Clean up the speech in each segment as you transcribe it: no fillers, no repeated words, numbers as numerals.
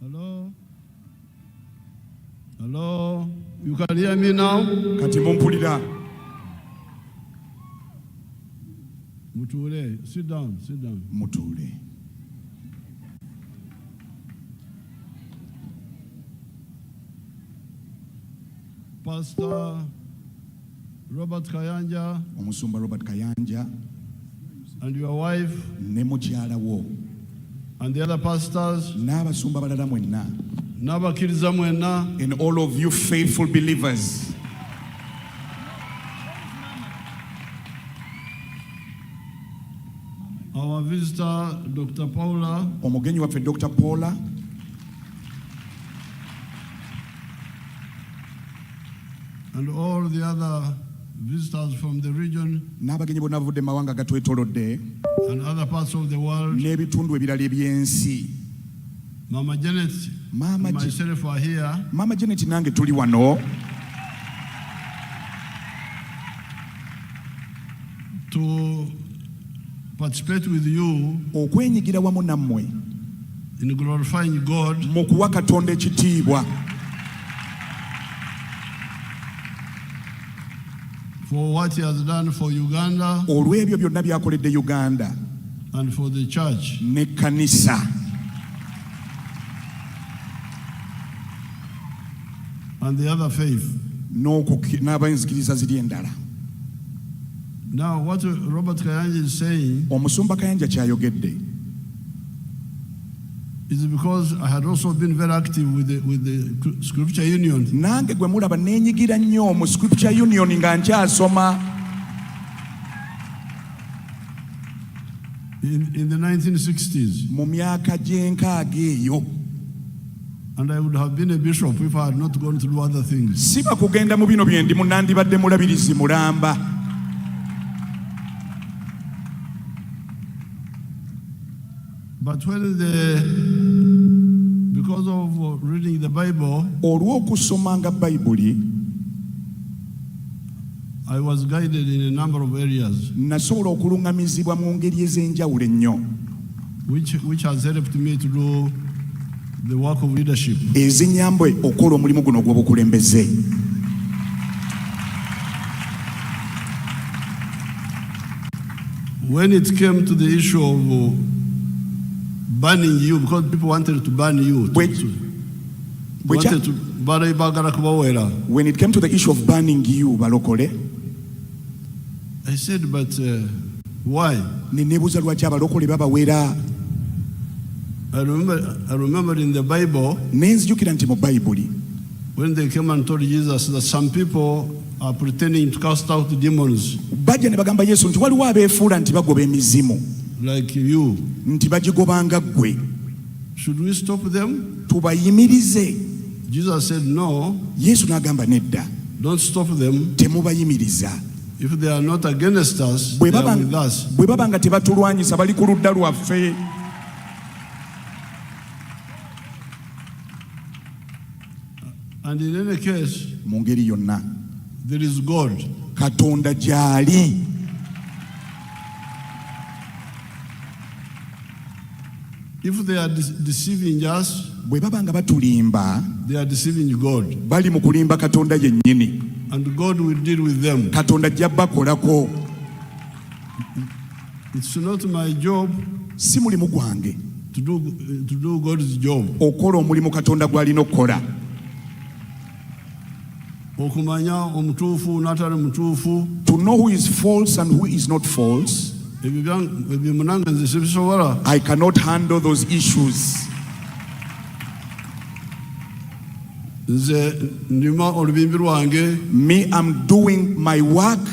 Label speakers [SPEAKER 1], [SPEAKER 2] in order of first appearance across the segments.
[SPEAKER 1] Hello? Hello? You can hear me now?
[SPEAKER 2] Kati mumpulira.
[SPEAKER 1] Mutule, sit down, sit down.
[SPEAKER 2] Mutule.
[SPEAKER 1] Pastor Robert Kayanja,
[SPEAKER 2] Omusumba Robert Kayanja,
[SPEAKER 1] and your wife,
[SPEAKER 2] ne mukyala wo,
[SPEAKER 1] and the other pastors,
[SPEAKER 2] n'abasumba balala mwenna,
[SPEAKER 1] n'abakkiriza mwenna,
[SPEAKER 2] and all of you faithful believers.
[SPEAKER 1] Our visitor, Dr. Paula,
[SPEAKER 2] Omugenyi waffe Dr. Paula,
[SPEAKER 1] and all the other visitors from the region
[SPEAKER 2] n'abagenyi bonna bavudde mu mawanga gatwetoolodde
[SPEAKER 1] and other parts of the world.
[SPEAKER 2] n'ebitundu ebirala ebyensi.
[SPEAKER 1] Mama Janet and myself are here.
[SPEAKER 2] Mama Janet nange tuli wano
[SPEAKER 1] to participate with you
[SPEAKER 2] okwenyigira wamu nammwe
[SPEAKER 1] in glorifying God
[SPEAKER 2] mu kuwa Katonda ekitiibwa
[SPEAKER 1] for what he has done for Uganda
[SPEAKER 2] olw'ebyo byonna byakoledde Uganda
[SPEAKER 1] and for the church
[SPEAKER 2] n'ekkanisa
[SPEAKER 1] and the other faith.
[SPEAKER 2] n'abenzikiriza ziri endala.
[SPEAKER 1] Now what Robert Kayanja is saying
[SPEAKER 2] Omusumba Kayanja kyayogedde
[SPEAKER 1] is because I had also been very active with the Scripture Union.
[SPEAKER 2] Nange gwe mulaba neenyigira nnyo mu Scripture Union nga nkyasoma
[SPEAKER 1] in the 1960s.
[SPEAKER 2] mu myaka gy'enkaaga eyo.
[SPEAKER 1] And I would have been a bishop if I had not gone through other things.
[SPEAKER 2] Siba kugenda mu bino bye ndimu nandibadde mulabirizi mulamba.
[SPEAKER 1] But because of reading the Bible,
[SPEAKER 2] olw'okusomanga Bayibuli,
[SPEAKER 1] I was guided in a number of areas,
[SPEAKER 2] nasobola okulungamizibwa mu ngeri ez'enjawulo ennyo,
[SPEAKER 1] which has helped me to do the work of leadership.
[SPEAKER 2] ezinyambwe okukola omulimu guno ogw'obukulembeze.
[SPEAKER 1] When it came to the issue of banning you, because people wanted to ban you,
[SPEAKER 2] when it came to the issue of banning you, balokole,
[SPEAKER 1] I said, but why?
[SPEAKER 2] Nenebuuza lwaki abalokole babaweera.
[SPEAKER 1] I remember in the Bible,
[SPEAKER 2] nenzijukira nti mu Bayibuli,
[SPEAKER 1] when they came and told Jesus that some people are pretending to cast out demons,
[SPEAKER 2] bajja ne bagamba Yesu nti waliwo abeefuula nti bagoba emizimu,
[SPEAKER 1] like you,
[SPEAKER 2] nti bagigobanga ggwe.
[SPEAKER 1] Should we stop them?
[SPEAKER 2] Tubayimirize.
[SPEAKER 1] Jesus said no.
[SPEAKER 2] Yesu n'agamba nedda,
[SPEAKER 1] don't stop them.
[SPEAKER 2] Temubayimiriza.
[SPEAKER 1] If they are not against us, they are with us.
[SPEAKER 2] Bwe baba nga tebatulwanyisa bali ku ludda lwaffe.
[SPEAKER 1] And in any case,
[SPEAKER 2] mu ngeri yonna,
[SPEAKER 1] there is God.
[SPEAKER 2] Katonda gy'ali.
[SPEAKER 1] If they are deceiving us,
[SPEAKER 2] bwe baba nga batulimba,
[SPEAKER 1] they are deceiving God.
[SPEAKER 2] Bali mu kulimba Katonda yennyini.
[SPEAKER 1] And God will deal with them.
[SPEAKER 2] Katonda ajja bakolako.
[SPEAKER 1] It's not my job,
[SPEAKER 2] si mulimu gwange,
[SPEAKER 1] to do God's job.
[SPEAKER 2] Okola omulimu Katonda gw'alina okukola.
[SPEAKER 1] Okumanya omutuufu n'atali mutuufu.
[SPEAKER 2] To know who is false and who is not false. I cannot handle those issues. Me, I'm doing my work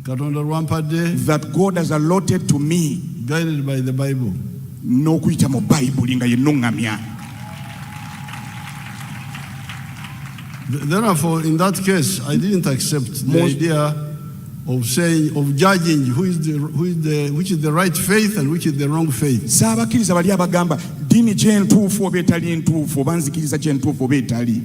[SPEAKER 2] that God has allotted to me,
[SPEAKER 1] guided by the Bible.
[SPEAKER 2] No kuyita mu Bayibuli nga yenungamya.
[SPEAKER 1] Therefore, in that case, I didn't accept the idea of saying, of judging which is the right faith and which is the wrong faith.
[SPEAKER 2] Saabakiriza bali abagamba dini kyentuufu oba etali ntuufu, oba nzikiriza kyentuufu oba etali.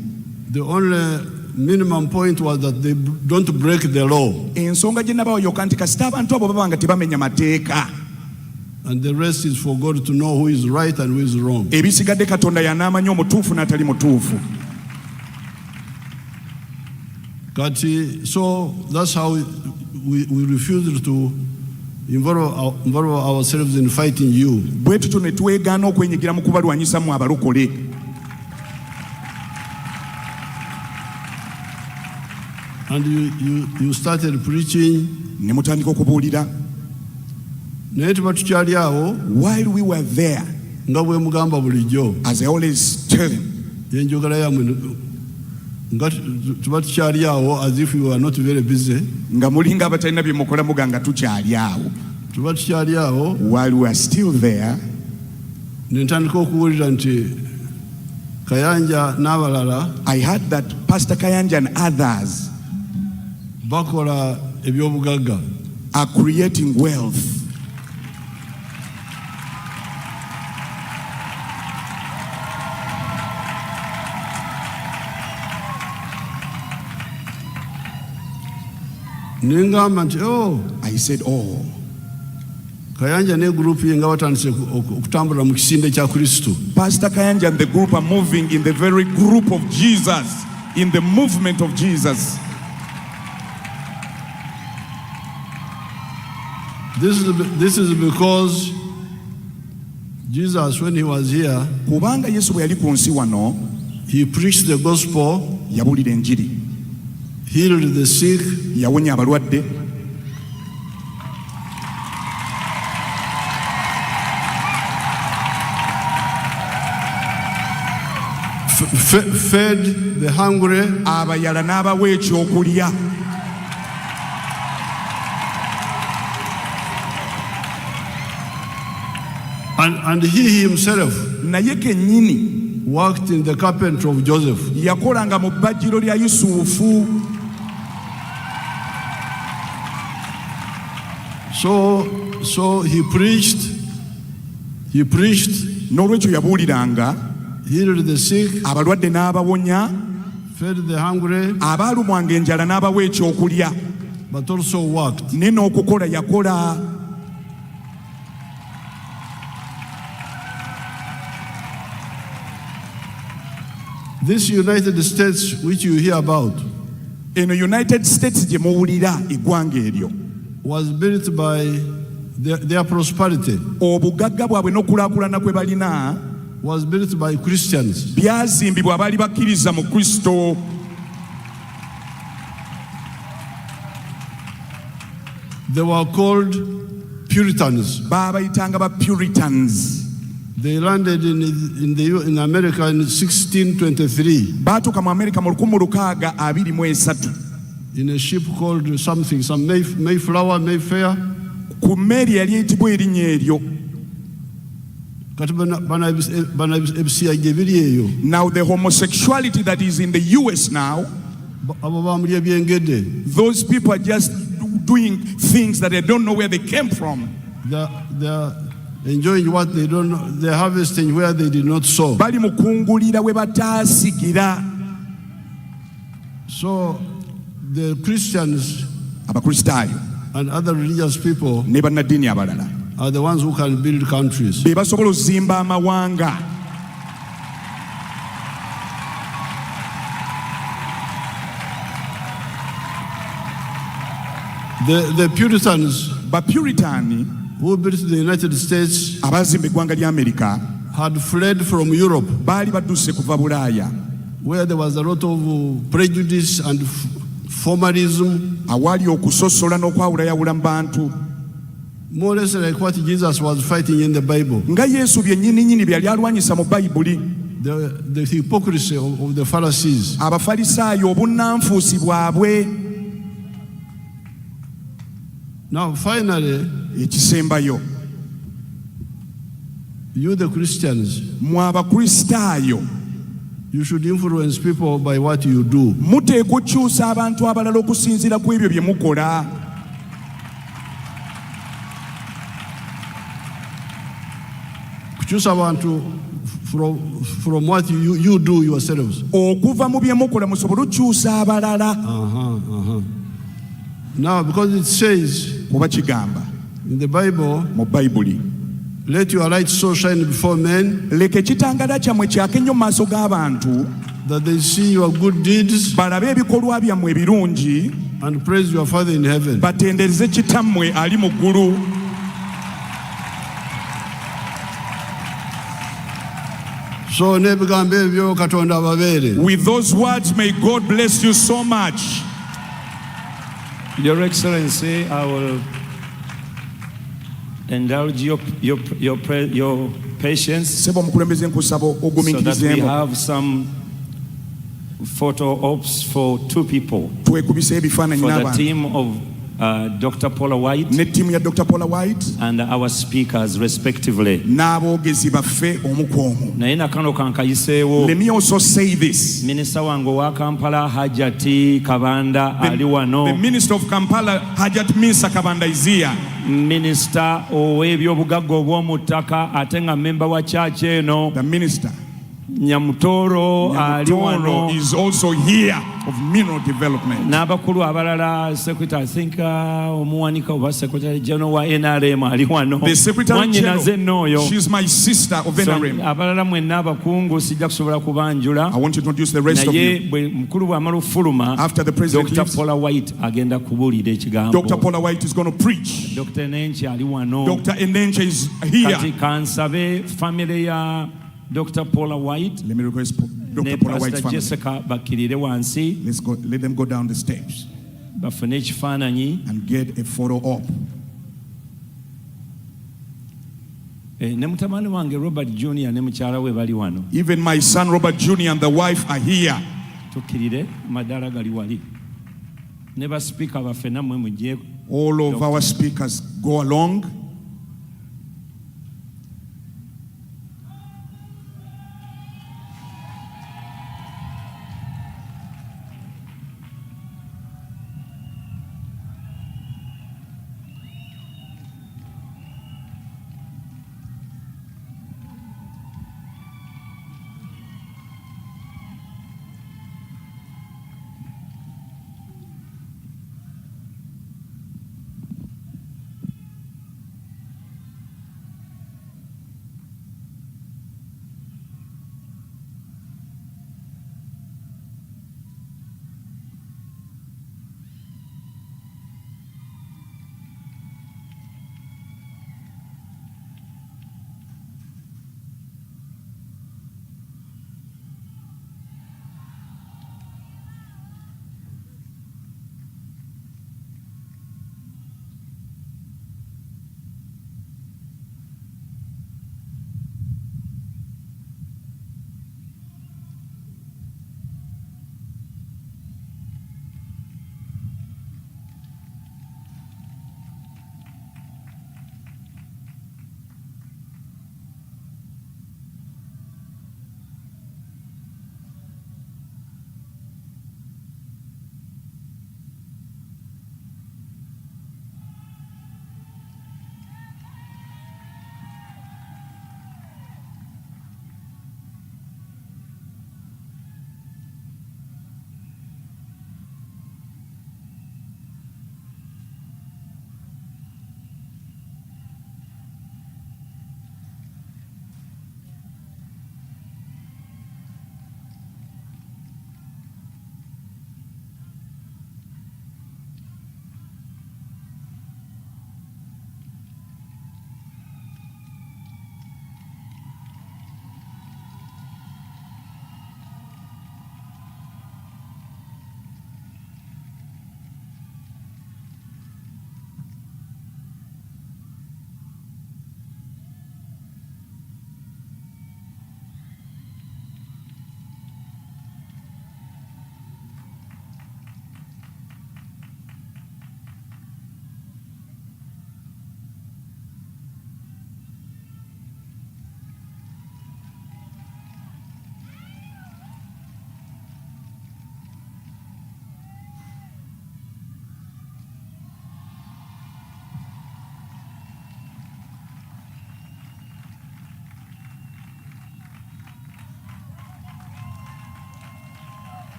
[SPEAKER 1] The only minimum point was that they don't break the law.
[SPEAKER 2] Ensonga gye nabawa yokka nti kasita abantu abo baba nga tebamenya mateeka.
[SPEAKER 1] And the rest is for God to know who is right and who is wrong.
[SPEAKER 2] Ebisigadde Katonda y'anaamanya omutuufu n'atali mutuufu.
[SPEAKER 1] So that's how we refuse to involve ourselves in fighting you.
[SPEAKER 2] Bwe tutyo ne twegaana okwenyigira mu kubalwanyisa mu abalokole.
[SPEAKER 1] And you started preaching.
[SPEAKER 2] Ne mutandika okubuulira.
[SPEAKER 1] Naye tuba tukyali awo.
[SPEAKER 2] While we were there,
[SPEAKER 1] nga bwe mugamba bulijjo,
[SPEAKER 2] as I always tell him,
[SPEAKER 1] yenjogera yammwe nga tuba tukyali awo, as if you are not very busy.
[SPEAKER 2] Nga mulinga abatalina bye mukola muganga tukyali awo.
[SPEAKER 1] Tuba tukyali awo.
[SPEAKER 2] While we are still there,
[SPEAKER 1] ne ntandika okuwulira nti Kayanja n'abalala,
[SPEAKER 2] I heard that Pastor Kayanja and others
[SPEAKER 1] bakola ebyobugagga,
[SPEAKER 2] are creating wealth.
[SPEAKER 1] I
[SPEAKER 2] said, oh,
[SPEAKER 1] Kayanja ne group ye nga batandise okutambula mu kisinde kya Kristo.
[SPEAKER 2] Pastor Kayanja and the group are moving in the very group of Jesus, in the movement of Jesus.
[SPEAKER 1] This is because Jesus, when he was here,
[SPEAKER 2] kubanga Yesu bwe yali ku nsi wano,
[SPEAKER 1] he preached the gospel,
[SPEAKER 2] yabulira enjiri,
[SPEAKER 1] healed the sick,
[SPEAKER 2] yawonya abalwadde,
[SPEAKER 1] fed the hungry,
[SPEAKER 2] abayala n'abawa ekyokulya.
[SPEAKER 1] And he himself
[SPEAKER 2] naye kennyini
[SPEAKER 1] worked in the carpentry of Joseph.
[SPEAKER 2] yakolanga mu bbajjiro lya Yusufu.
[SPEAKER 1] So he preached,
[SPEAKER 2] n'olwekyo yabuuliranga,
[SPEAKER 1] healed the sick,
[SPEAKER 2] abalwadde n'abawonya,
[SPEAKER 1] fed the hungry,
[SPEAKER 2] abaalumwanga enjala n'abawa ekyokulya,
[SPEAKER 1] but also worked.
[SPEAKER 2] ne n'okukola yakola.
[SPEAKER 1] This United States which you hear about,
[SPEAKER 2] in the United States gye muwulira eggwanga eryo,
[SPEAKER 1] was built by their prosperity,
[SPEAKER 2] obugagga bwabwe n'okulaakulana kwe balina,
[SPEAKER 1] was built by Christians.
[SPEAKER 2] byazimbibwa abaali bakkiriza mu Kristo.
[SPEAKER 1] They were called Puritans.
[SPEAKER 2] Baabayitanga ba Puritans.
[SPEAKER 1] They landed in America in 1623.
[SPEAKER 2] Baatuuka mu America mu 1623
[SPEAKER 1] in a ship called some Mayfair.
[SPEAKER 2] Ku mmeeri yali eyitibwa erinnya eryo. Now the homosexuality that is in the US now, those people are just doing things that they don't know where they came from.
[SPEAKER 1] They are enjoying what they don't know. They are harvesting where they did not sow.
[SPEAKER 2] Bali mukungulira we batasigira.
[SPEAKER 1] So the Christians
[SPEAKER 2] Abakristaayo
[SPEAKER 1] and other religious people
[SPEAKER 2] ne bannaddiini abalala
[SPEAKER 1] are the ones who can build countries.
[SPEAKER 2] be basobola ozimba amawanga.
[SPEAKER 1] The Puritans,
[SPEAKER 2] Bapuritaani
[SPEAKER 1] who built the United States,
[SPEAKER 2] abazimba eggwanga lya America
[SPEAKER 1] had fled from Europe,
[SPEAKER 2] baali badduse kuva Bulaaya,
[SPEAKER 1] where there was a lot of prejudice and formalism,
[SPEAKER 2] awaali okusosola n'okwawulayawula mu bantu,
[SPEAKER 1] more or less like what Jesus was fighting in the Bible.
[SPEAKER 2] nga Yesu byennyini byali alwanyisa mu Bayibuli.
[SPEAKER 1] The hypocrisy of the Pharisees.
[SPEAKER 2] Abafalisaayo obunnanfuusi bwabwe.
[SPEAKER 1] Now finally,
[SPEAKER 2] ekisembayo,
[SPEAKER 1] you the Christians,
[SPEAKER 2] mu Abakristaayo,
[SPEAKER 1] you should influence people by what you do.
[SPEAKER 2] muteekwa okukyusa abantu abalala okusinziira ku ebyo bye mukola.
[SPEAKER 1] Kukyusa abantu from what you do yourselves.
[SPEAKER 2] Okuva mu bye mukola musobole okukyusa abalala.
[SPEAKER 1] Now because it says
[SPEAKER 2] kuba kigamba
[SPEAKER 1] in the Bible,
[SPEAKER 2] mu Bayibuli,
[SPEAKER 1] Let your light so shine before men,
[SPEAKER 2] leka ekitangala kyammwe kyake nnyo mu maaso g'abantu,
[SPEAKER 1] that they see your good deeds
[SPEAKER 2] balabe ebikolwa byammwe ebirungi,
[SPEAKER 1] and praise your Father in heaven.
[SPEAKER 2] batendereze kitammwe ali mu ggulu.
[SPEAKER 1] So n'ebigambo ebyo Katonda ababeere.
[SPEAKER 2] With those words, may God bless you so much.
[SPEAKER 3] Your Excellency, I will indulge your patience
[SPEAKER 2] Sebo omukulembeze nkusaba
[SPEAKER 3] so that we
[SPEAKER 2] ogumikirizeemu
[SPEAKER 3] have some photo ops for two people,
[SPEAKER 2] twekubisa ebifaananyi
[SPEAKER 3] for the
[SPEAKER 2] n'abantu
[SPEAKER 3] team of Dr. Paula White
[SPEAKER 2] ne ttiimu ya Dr. Paula White
[SPEAKER 3] and our speakers respectively.
[SPEAKER 2] n'aboogezi baffe omu ku omu.
[SPEAKER 3] Naye nakano kankayiseewo,
[SPEAKER 2] Let me also say this.
[SPEAKER 3] minisita wange owa Kampala Hajati Kabanda ali
[SPEAKER 2] The
[SPEAKER 3] wano,
[SPEAKER 2] Minister of Kampala, Hajat Minsa Kabanda, is here.
[SPEAKER 3] minisita ow'ebyobugagga obw'omu ttaka ate nga memba wa church eno
[SPEAKER 2] The Minister
[SPEAKER 3] Nyamutoro ali wano,
[SPEAKER 2] is also here of mineral development.
[SPEAKER 3] n'abakulu abalala, secretary I think omuwanika oba secretary general wa NRM ali wano,
[SPEAKER 2] The Secretary
[SPEAKER 3] mwannyinaze
[SPEAKER 2] General,
[SPEAKER 3] nnooyo.
[SPEAKER 2] she's my sister of
[SPEAKER 3] So,
[SPEAKER 2] NRM.
[SPEAKER 3] abalala mwenna abakungu sijja kusobola kubanjula,
[SPEAKER 2] I want to introduce the rest of
[SPEAKER 3] naye
[SPEAKER 2] you.
[SPEAKER 3] bwe mukulu bw'amala ofuluma,
[SPEAKER 2] After the president
[SPEAKER 3] Dr.
[SPEAKER 2] leaves,
[SPEAKER 3] Paula White agenda kubuulira ekigambo.
[SPEAKER 2] Dr. Paula White is going to preach.
[SPEAKER 3] Dr. Nenchi ali wano.
[SPEAKER 2] Dr. Enenche is here.
[SPEAKER 3] Kati kansabe family ya Dr. Paula White
[SPEAKER 2] Let me request
[SPEAKER 3] ne
[SPEAKER 2] Dr. Paula White's
[SPEAKER 3] Pastor
[SPEAKER 2] family.
[SPEAKER 3] Jessica bakkirire wansi
[SPEAKER 2] Let's go. Let them go down the steps
[SPEAKER 3] bafune ekifaananyi.
[SPEAKER 2] and get a photo op.
[SPEAKER 3] Ne mutabani wange Robert Jr. ne mukyala we bali wano.
[SPEAKER 2] Even my son Robert Jr. and the wife are here.
[SPEAKER 3] Tukkirire madaala gali wali. Ne ba speaker baffe nammwe mujje.
[SPEAKER 2] All of our speakers go along.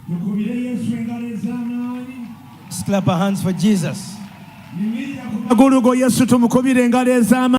[SPEAKER 4] Mukubire Yesu engalo ez'amaanyi. Let's clap our hands for Jesus.
[SPEAKER 2] Yesu tumukubire engalo ez'amaanyi.